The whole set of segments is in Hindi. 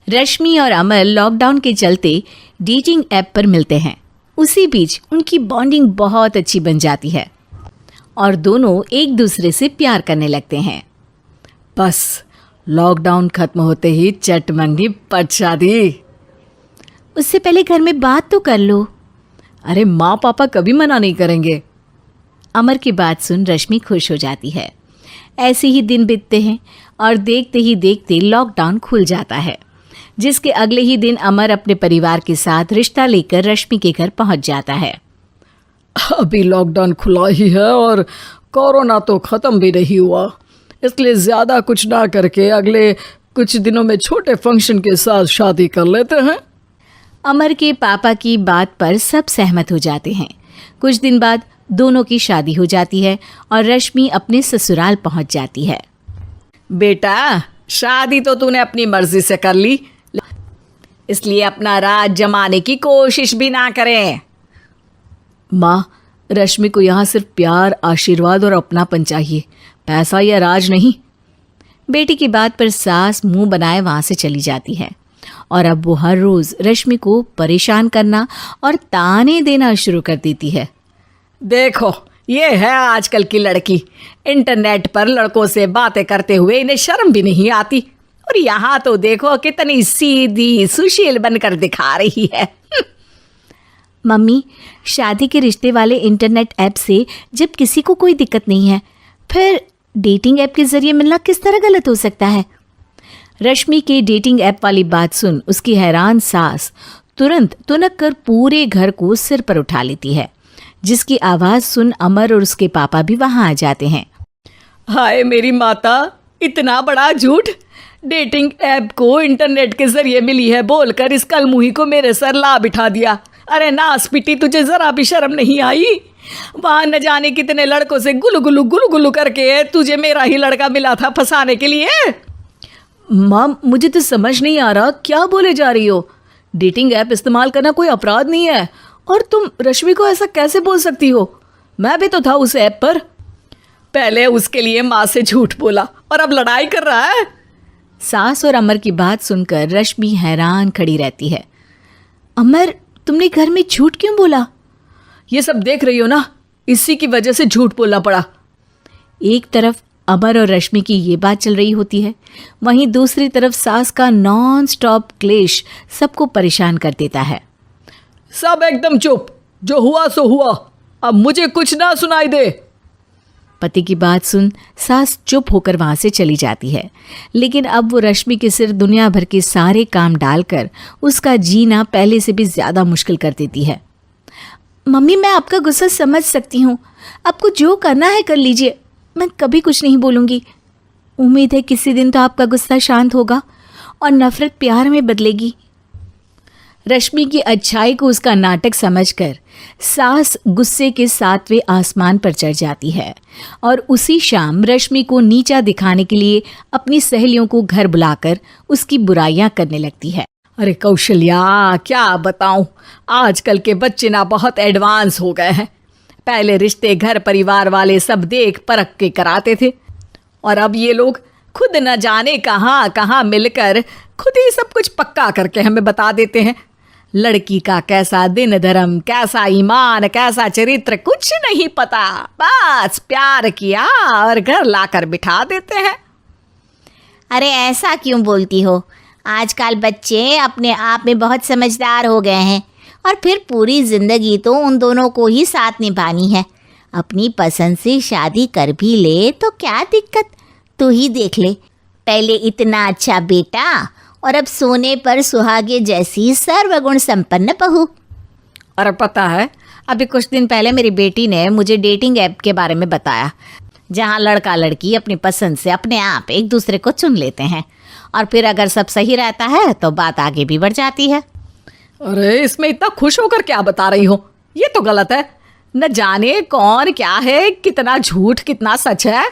रश्मि और अमर लॉकडाउन के चलते डेटिंग ऐप पर मिलते हैं। उसी बीच उनकी बॉन्डिंग बहुत अच्छी बन जाती है और दोनों एक दूसरे से प्यार करने लगते हैं। बस लॉकडाउन खत्म होते ही चट मंगी पट शादी। उससे पहले घर में बात तो कर लो। अरे माँ पापा कभी मना नहीं करेंगे। अमर की बात सुन रश्मि खुश हो जाती है। ऐसे ही दिन बीतते हैं और देखते ही देखते लॉकडाउन खुल जाता है, जिसके अगले ही दिन अमर अपने परिवार के साथ रिश्ता लेकर रश्मि के घर पहुंच जाता है। अभी लॉकडाउन खुला ही है और कोरोना तो ख़त्म भी नहीं हुआ, इसलिए ज़्यादा कुछ ना करके अगले कुछ दिनों में छोटे फंक्शन के साथ शादी कर लेते हैं। अमर के पापा की बात पर सब सहमत हो जाते हैं। कुछ दिन बाद दोनों की शादी हो जाती है और रश्मि अपने ससुराल पहुंच जाती है। बेटा, शादी तो तूने अपनी मर्जी से कर ली, इसलिए अपना राज जमाने की कोशिश भी ना करें। माँ, रश्मि को यहाँ सिर्फ प्यार, आशीर्वाद और अपनापन चाहिए, पैसा या राज नहीं। बेटी की बात पर सास मुंह बनाए वहां से चली जाती है और अब वो हर रोज रश्मि को परेशान करना और ताने देना शुरू कर देती है। देखो, ये है आजकल की लड़की, इंटरनेट पर लड़कों से बातें करते हुए इन्हें शर्म भी नहीं आती, और यहाँ तो देखो कितनी सीधी सुशील बनकर दिखा रही है। मम्मी, शादी के रिश्ते वाले इंटरनेट ऐप से जब किसी को कोई दिक्कत नहीं है, फिर डेटिंग ऐप के जरिए मिलना किस तरह गलत हो सकता है? रश्मि के डेटिंग ऐप वाली बात सुन उसकी हैरान सास तुरंत तुनक कर पूरे घर को सिर पर उठा लेती है, जिसकी आवाज़ सुन अमर और उसके पापा भी वहाँ आ जाते हैं। हाय मेरी माता, इतना बड़ा झूठ! डेटिंग ऐप को इंटरनेट के जरिए मिली है बोलकर इस कलमुही को मेरे सर ला बिठा दिया। अरे नास पिटी, तुझे जरा भी शर्म नहीं आई? वहाँ न जाने कितने लड़कों से गुलु गुलु करके तुझे मेरा ही लड़का मिला था फंसाने के लिए। माँ, मुझे तो समझ नहीं आ रहा क्या बोले जा रही हो। डेटिंग ऐप इस्तेमाल करना कोई अपराध नहीं है, और तुम रश्मि को ऐसा कैसे बोल सकती हो? मैं भी तो था उस ऐप पर। पहले उसके लिए माँ से झूठ बोला और अब लड़ाई कर रहा है। सास और अमर की बात सुनकर रश्मि हैरान खड़ी रहती है। अमर, तुमने घर में झूठ क्यों बोला? ये सब देख रही हो ना, इसी की वजह से झूठ बोलना पड़ा। एक तरफ अमर और रश्मि की ये बात चल रही होती है, वहीं दूसरी तरफ सास का नॉन स्टॉप क्लेश सबको परेशान कर देता है। सब एकदम चुप, जो हुआ सो हुआ, अब मुझे कुछ ना सुनाई दे। पति की बात सुन सास चुप होकर वहां से चली जाती है, लेकिन अब वो रश्मि के सिर दुनिया भर के सारे काम डालकर उसका जीना पहले से भी ज़्यादा मुश्किल कर देती है। मम्मी, मैं आपका गुस्सा समझ सकती हूँ, आपको जो करना है कर लीजिए, मैं कभी कुछ नहीं बोलूँगी। उम्मीद है किसी दिन तो आपका गुस्सा शांत होगा और नफरत प्यार में बदलेगी। रश्मि की अच्छाई को उसका नाटक समझकर सास गुस्से के 7वें आसमान पर चढ़ जाती है और उसी शाम रश्मि को नीचा दिखाने के लिए अपनी सहेलियों को घर बुलाकर उसकी बुराइयां करने लगती है। अरे कौशल्या, क्या बताऊं, आजकल के बच्चे ना बहुत एडवांस हो गए हैं। पहले रिश्ते घर परिवार वाले सब देख परख के कराते थे, और अब ये लोग खुद न जाने कहाँ कहाँ मिलकर खुद ही सब कुछ पक्का करके हमें बता देते हैं। लड़की का कैसा दिन धर्म, कैसा ईमान, कैसा चरित्र कुछ नहीं पता, बस प्यार किया और घर लाकर बिठा देते हैं। अरे ऐसा क्यों बोलती हो? आजकल बच्चे अपने आप में बहुत समझदार हो गए हैं, और फिर पूरी ज़िंदगी तो उन दोनों को ही साथ निभानी है। अपनी पसंद से शादी कर भी ले तो क्या दिक्कत? तू ही देख ले, पहले इतना अच्छा बेटा और अब सोने पर सुहागे जैसी सर्वगुण संपन्न बहू। और पता है, अभी कुछ दिन पहले मेरी बेटी ने मुझे डेटिंग ऐप के बारे में बताया, जहाँ लड़का लड़की अपनी पसंद से अपने आप एक दूसरे को चुन लेते हैं, और फिर अगर सब सही रहता है तो बात आगे भी बढ़ जाती है। अरे इसमें इतना खुश होकर क्या बता रही हो? ये तो गलत है। न जाने कौन क्या है, कितना झूठ कितना सच है।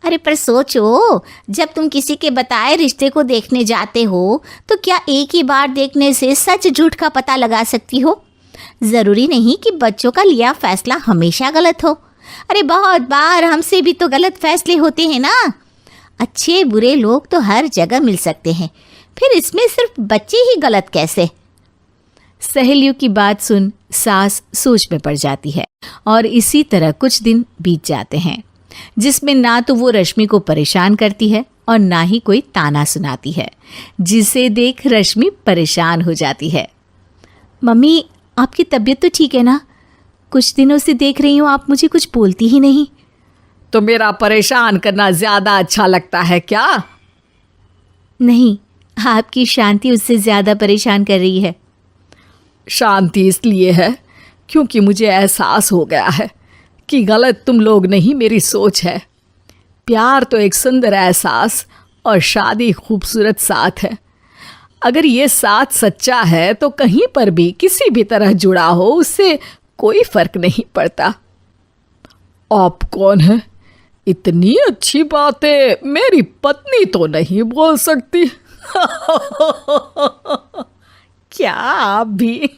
अरे पर सोचो, जब तुम किसी के बताए रिश्ते को देखने जाते हो तो क्या एक ही बार देखने से सच झूठ का पता लगा सकती हो? ज़रूरी नहीं कि बच्चों का लिया फैसला हमेशा गलत हो। अरे बहुत बार हमसे भी तो गलत फैसले होते हैं ना। अच्छे बुरे लोग तो हर जगह मिल सकते हैं, फिर इसमें सिर्फ बच्चे ही गलत कैसे? सहेलियों की बात सुन सास सोच में पड़ जाती है और इसी तरह कुछ दिन बीत जाते हैं, जिसमें ना तो वो रश्मि को परेशान करती है और ना ही कोई ताना सुनाती है, जिसे देख रश्मि परेशान हो जाती है। मम्मी, आपकी तबीयत तो ठीक है ना? कुछ दिनों से देख रही हूँ आप मुझे कुछ बोलती ही नहीं। तो मेरा परेशान करना ज्यादा अच्छा लगता है क्या? नहीं, आपकी शांति उससे ज्यादा परेशान कर रही है। शांति इसलिए है क्योंकि मुझे एहसास हो गया है कि गलत तुम लोग नहीं, मेरी सोच है। प्यार तो एक सुंदर एहसास और शादी खूबसूरत साथ है। अगर ये साथ सच्चा है तो कहीं पर भी किसी भी तरह जुड़ा हो, उससे कोई फर्क नहीं पड़ता। आप कौन है? इतनी अच्छी बातें मेरी पत्नी तो नहीं बोल सकती। क्या आप भी?